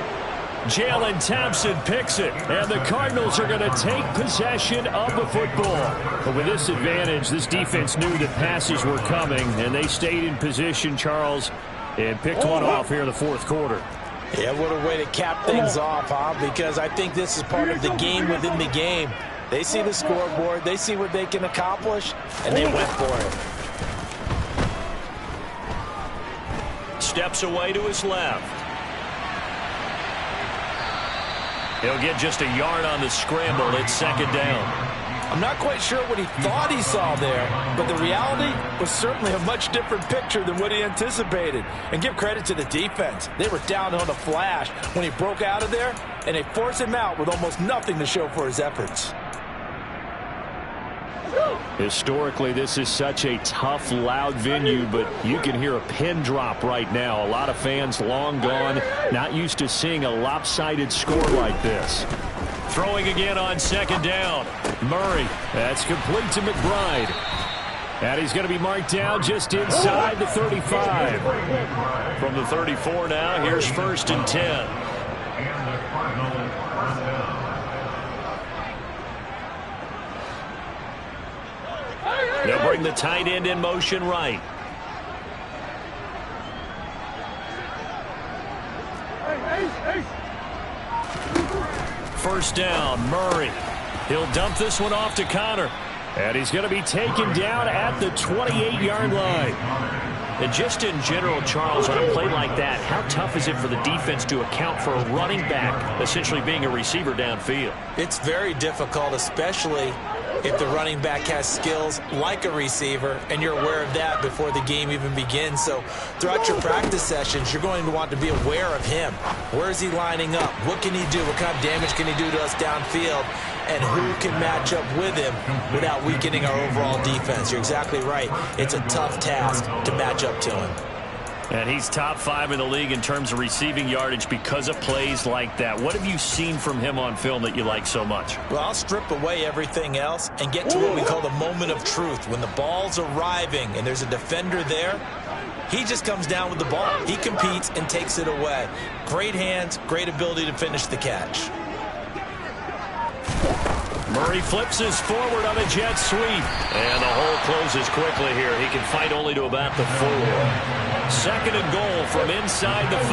Jalen Thompson picks it, and the Cardinals are going to take possession of the football. But with this advantage, this defense knew that passes were coming, and they stayed in position, Charles, and picked one off here in the fourth quarter. Yeah, what a way to cap things off, huh? Because I think this is part of the game within the game. They see the scoreboard, they see what they can accomplish, and they went for it. Steps away to his left. He'll get just a yard on the scramble. It's second down. I'm not quite sure what he thought he saw there, but the reality was certainly a much different picture than what he anticipated. And give credit to the defense. They were down on a flash when he broke out of there, and they forced him out with almost nothing to show for his efforts. Historically, this is such a tough, loud venue, but you can hear a pin drop right now. A lot of fans long gone, not used to seeing a lopsided score like this. Throwing again on second down. Murray. That's complete to McBride. And he's going to be marked down just inside the 35. From the 34 now, here's 1st and 10. They'll bring the tight end in motion right. First down, Murray. He'll dump this one off to Connor. And he's going to be taken down at the 28-yard line. And just in general, Charles, on a play like that, how tough is it for the defense to account for a running back essentially being a receiver downfield? It's very difficult, especially if the running back has skills like a receiver, and you're aware of that before the game even begins. So throughout your practice sessions, you're going to want to be aware of him. Where is he lining up? What can he do? What kind of damage can he do to us downfield? And who can match up with him without weakening our overall defense? You're exactly right. It's a tough task to match up to him. And he's top 5 in the league in terms of receiving yardage because of plays like that. What have you seen from him on film that you like so much? Well, I'll strip away everything else and get to what we call the moment of truth. When the ball's arriving and there's a defender there, he just comes down with the ball. He competes and takes it away. Great hands, great ability to finish the catch. Murray flips his forward on a jet sweep. And the hole closes quickly here. He can fight only to about the 4. 2nd and goal from inside the 5.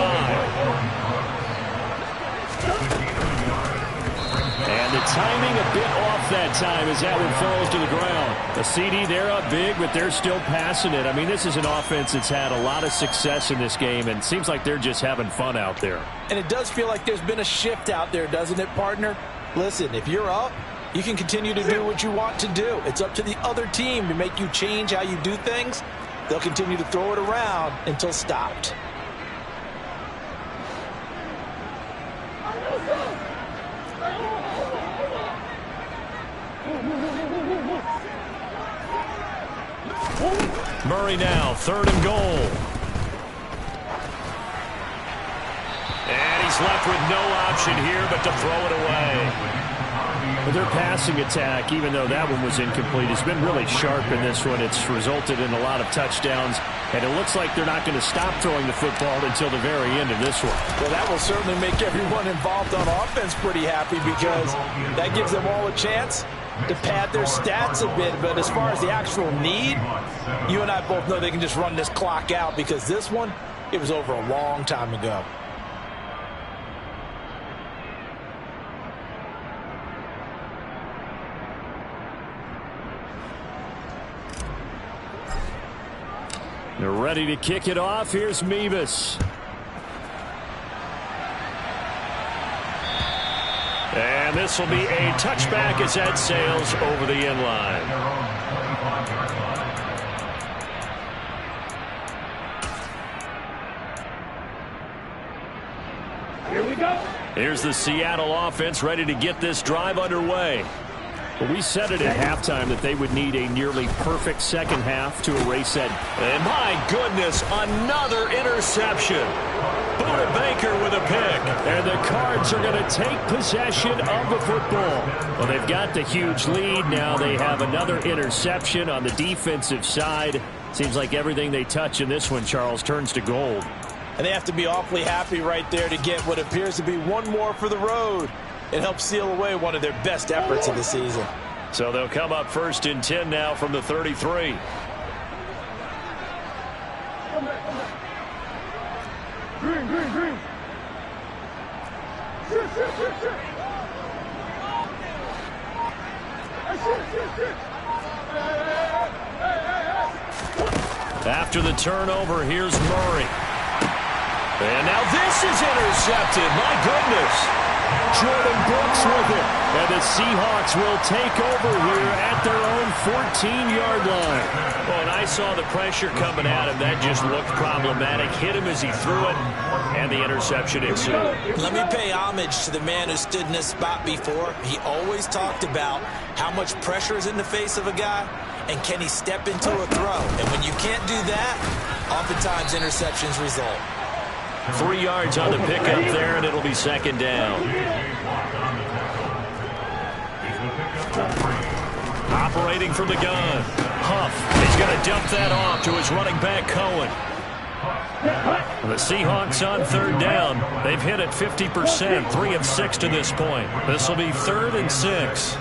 And the timing a bit off that time as that one falls to the ground. A CD, they're up big, but they're still passing it. I mean, this is an offense that's had a lot of success in this game, and it seems like they're just having fun out there. And it does feel like there's been a shift out there, doesn't it, partner? Listen, if you're up, you can continue to do what you want to do. It's up to the other team to make you change how you do things. They'll continue to throw it around until stopped. Murray now, 3rd and goal. And he's left with no option here but to throw it away. But their passing attack, even though that one was incomplete, has been really sharp in this one. It's resulted in a lot of touchdowns, and it looks like they're not going to stop throwing the football until the very end of this one. Well, that will certainly make everyone involved on offense pretty happy because that gives them all a chance to pad their stats a bit. But as far as the actual need, you and I both know they can just run this clock out because this one, it was over a long time ago. They're ready to kick it off. Here's Mevis. this will be a touchback as that sails over the end line. Here we go. Here's the Seattle offense ready to get this drive underway. Well, we said it at halftime that they would need a nearly perfect second half to erase that. And my goodness, another interception. Buda Baker with a pick. And the Cards are going to take possession of the football. Well, they've got the huge lead. Now they have another interception on the defensive side. Seems like everything they touch in this one, Charles, turns to gold. And they have to be awfully happy right there to get what appears to be one more for the road. It helps seal away one of their best efforts of the season. So they'll come up 1st and 10 now from the 33. Green. After the turnover, here's Murray. And now this is intercepted. My goodness. Jordan Brooks with it. And the Seahawks will take over here at their own 14-yard line. Well, and I saw the pressure coming at him. That just looked problematic. Hit him as he threw it, and the interception ensued. Let me pay homage to the man who stood in this spot before. He always talked about how much pressure is in the face of a guy, and can he step into a throw. And when you can't do that, oftentimes interceptions result. 3 yards on the pickup there, and it'll be second down. Operating from the gun. Huff. He's going to dump that off to his running back, Cohen. The Seahawks on 3rd down. They've hit it 50%, 3 of 6 to this point. This will be 3rd and 6.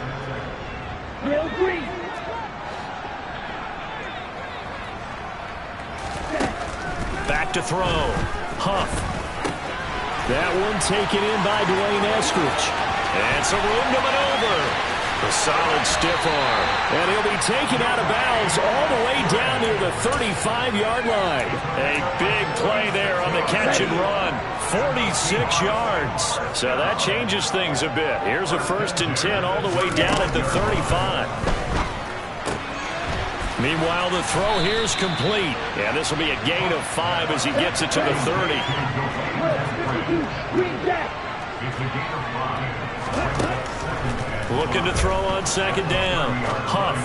Back to throw. Huff. That one taken in by Dwayne Eskridge. And some room to maneuver. A solid stiff arm. And he'll be taken out of bounds all the way down near the 35-yard line. A big play there on the catch and run. 46 yards. So that changes things a bit. Here's a 1st and 10 all the way down at the 35. Meanwhile, the throw here is complete. And this will be a gain of 5 as he gets it to the 30. Looking to throw on 2nd down. Huff.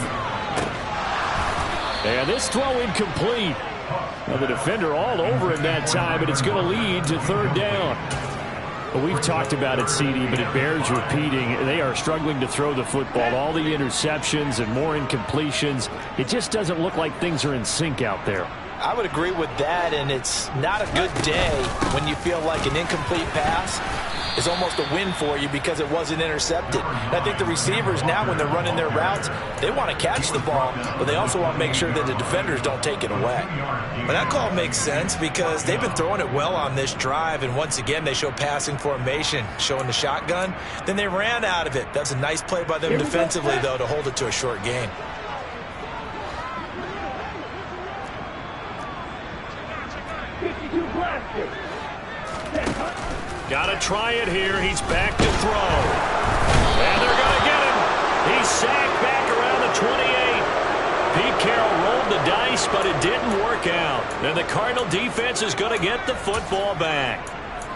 And this throw incomplete. Well, the defender all over him that time, and it's going to lead to 3rd down. Well, we've talked about it, CD, but it bears repeating. They are struggling to throw the football. All the interceptions and more incompletions. It just doesn't look like things are in sync out there. I would agree with that, and it's not a good day when you feel like an incomplete pass is almost a win for you because it wasn't intercepted. And I think the receivers now, when they're running their routes, they want to catch the ball, but they also want to make sure that the defenders don't take it away. But that call makes sense because they've been throwing it well on this drive, and once again, they show passing formation, showing the shotgun. Then they ran out of it. That's a nice play by them defensively, though, to hold it to a short gain. Got to try it here. He's back to throw. And they're going to get him. He's sacked back around the 28. Pete Carroll rolled the dice, but it didn't work out. And the Cardinal defense is going to get the football back.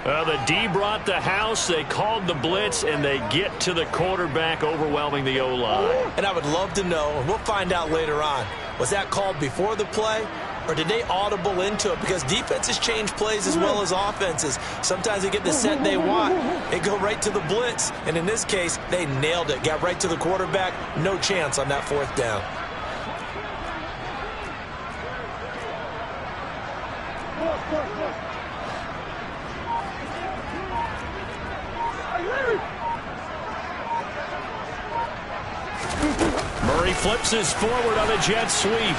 The D brought the house. They called the blitz, and they get to the quarterback, overwhelming the O-line. And I would love to know, and we'll find out later on, was that called before the play? Or did they audible into it? Because defenses change plays as well as offenses. Sometimes they get the set they want. They go right to the blitz. And in this case, they nailed it. Got right to the quarterback. No chance on that 4th down. Murray flips his forward on a jet sweep.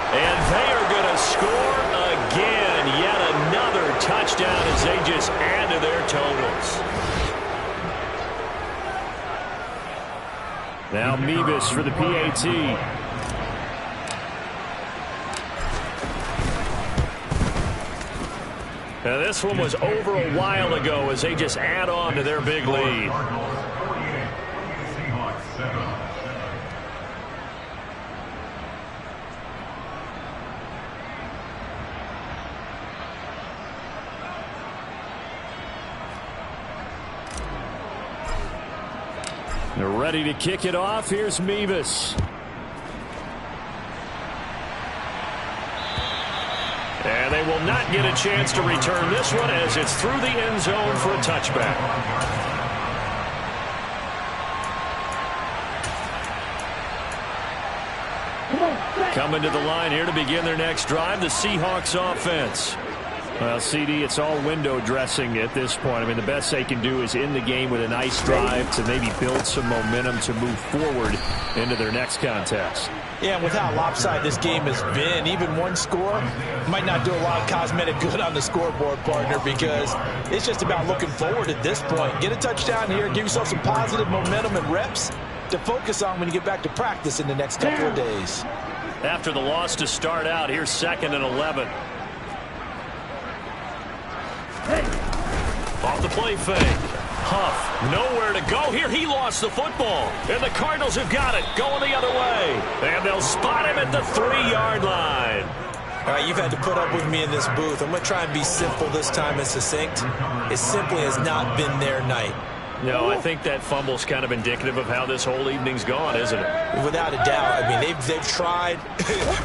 And they are going to score again. Yet another touchdown as they just add to their totals. Now Mevis for the PAT. Now, this one was over a while ago as they just add on to their big lead. They're ready to kick it off. Here's Mevis. And they will not get a chance to return this one as it's through the end zone for a touchback. Coming to the line here to begin their next drive, the Seahawks offense. Well, CD, it's all window dressing at this point. I mean, the best they can do is in the game with a nice drive to maybe build some momentum to move forward into their next contest. Yeah, and with how lopsided this game has been, even one score might not do a lot of cosmetic good on the scoreboard, partner, because it's just about looking forward at this point. Get a touchdown here, give yourself some positive momentum and reps to focus on when you get back to practice in the next couple of days. After the loss to start out, here's 2nd and 11. Off the play fake. Huff, nowhere to go here. He lost the football. And the Cardinals have got it, going the other way. And they'll spot him at the 3-yard line. All right, you've had to put up with me in this booth. I'm going to try and be simple this time and succinct. It simply has not been their night. No, I think that fumble's kind of indicative of how this whole evening's gone, isn't it? Without a doubt. I mean, they've tried,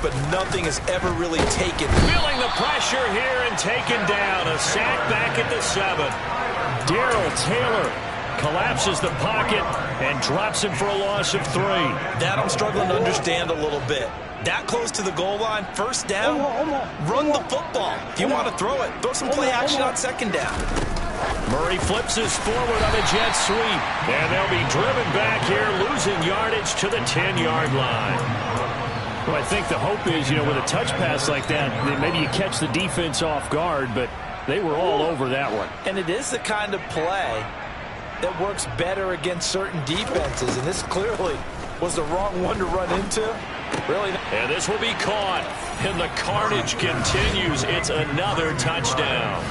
but nothing has ever really taken. Feeling the pressure here and taken down. A sack back at the 7. Darrell Taylor collapses the pocket and drops him for a loss of 3. That I'm struggling to understand a little bit. That close to the goal line, first down, run the football. If you want to throw it, throw some play action on 2nd down. Murray flips this forward on a jet sweep. And they'll be driven back here, losing yardage to the 10-yard line. Well, I think the hope is, with a touch pass like that, maybe you catch the defense off guard, but they were all over that one. And it is the kind of play that works better against certain defenses, and this clearly was the wrong one to run into. Really? And this will be caught, and the carnage continues. It's another touchdown.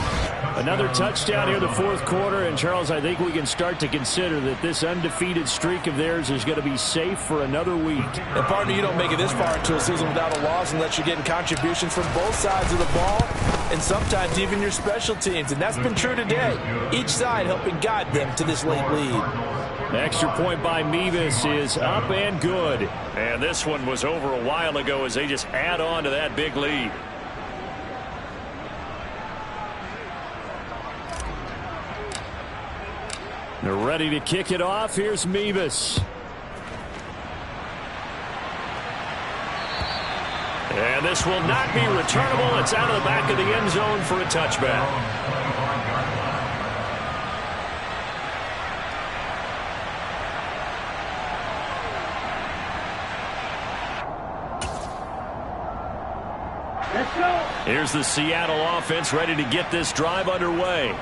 Another touchdown here in the 4th quarter, and Charles, I think we can start to consider that this undefeated streak of theirs is going to be safe for another week. And partner, you don't make it this far into a season without a loss unless you're getting contributions from both sides of the ball, and sometimes even your special teams, and that's been true today. Each side helping guide them to this late lead. Extra point by Mevis is up and good. And this one was over a while ago as they just add on to that big lead. They're ready to kick it off. Here's Mevis. And this will not be returnable. It's out of the back of the end zone for a touchback. Let's go. Here's the Seattle offense ready to get this drive underway.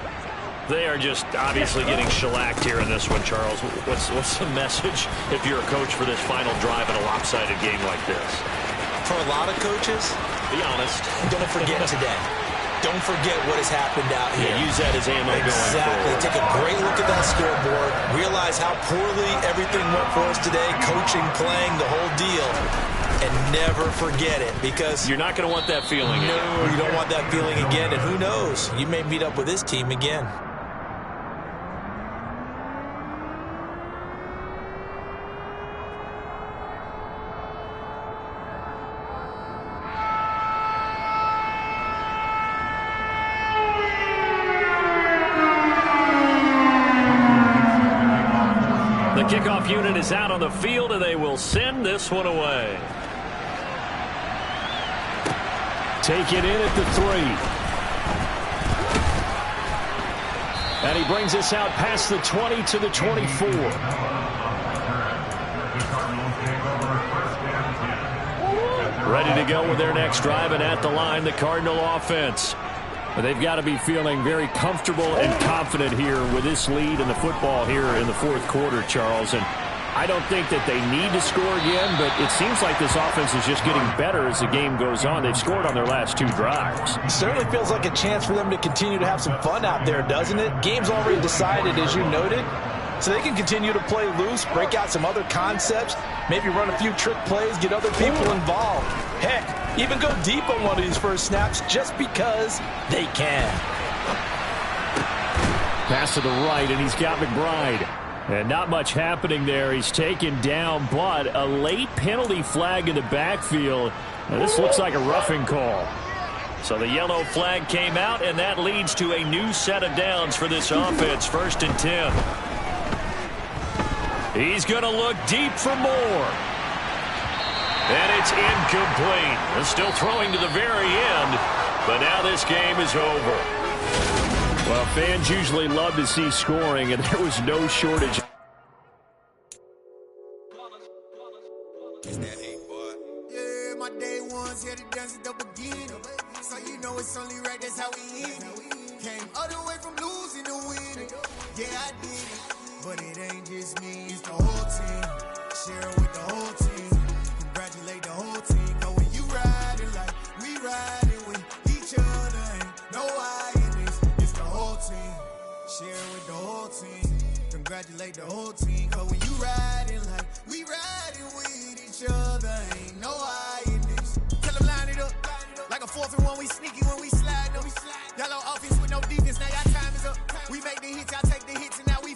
They are just obviously getting shellacked here in this one, Charles. What's the message if you're a coach for this final drive in a lopsided game like this? For a lot of coaches, be honest. Don't forget today. Don't forget what has happened out here. Yeah, use that as ammo going forward. Exactly. Take a great look at that scoreboard. Realize how poorly everything went for us today. Coaching, playing, the whole deal. And never forget it, because you're not going to want that feeling again. No, you don't want that feeling again. And who knows? You may meet up with this team again. Kickoff unit is out on the field, and they will send this one away. Take it in at the 3. And he brings us out past the 20 to the 24. Ready to go with their next drive, and at the line, the Cardinal offense. But they've got to be feeling very comfortable and confident here with this lead in the football here in the 4th quarter, Charles. And I don't think that they need to score again, but it seems like this offense is just getting better as the game goes on. They've scored on their last 2 drives. Certainly feels like a chance for them to continue to have some fun out there, doesn't it? Game's already decided, as you noted, so they can continue to play loose, break out some other concepts, maybe run a few trick plays, get other people involved. Heck, even go deep on one of these first snaps just because they can. Pass to the right, and he's got McBride. And not much happening there. He's taken down, but a late penalty flag in the backfield. Now, this looks like a roughing call. So the yellow flag came out, and that leads to a new set of downs for this offense. 1st and 10. He's going to look deep for more. And it's incomplete. They're still throwing to the very end, but now this game is over. Well, fans usually love to see scoring, and there was no shortage. Yeah, my day ones here to dance at the beginning. So you know it's only right, that's how we end it. Came all the way from losing to winning. Yeah, I did it. But it ain't just me, it's the whole team. Share it with the whole team. Congratulate the whole team. Cause when you riding like we riding with each other, ain't no I in this. It's the whole team. Share it with the whole team. Congratulate the whole team. Cause when you riding like we riding with each other, ain't no I in this. Tell them line it up. Like a 4th and 1, we sneaky when we slide. No, we slide. Yellow offense with no defense, now y'all time is up. We make the hits, y'all take the hits, and now we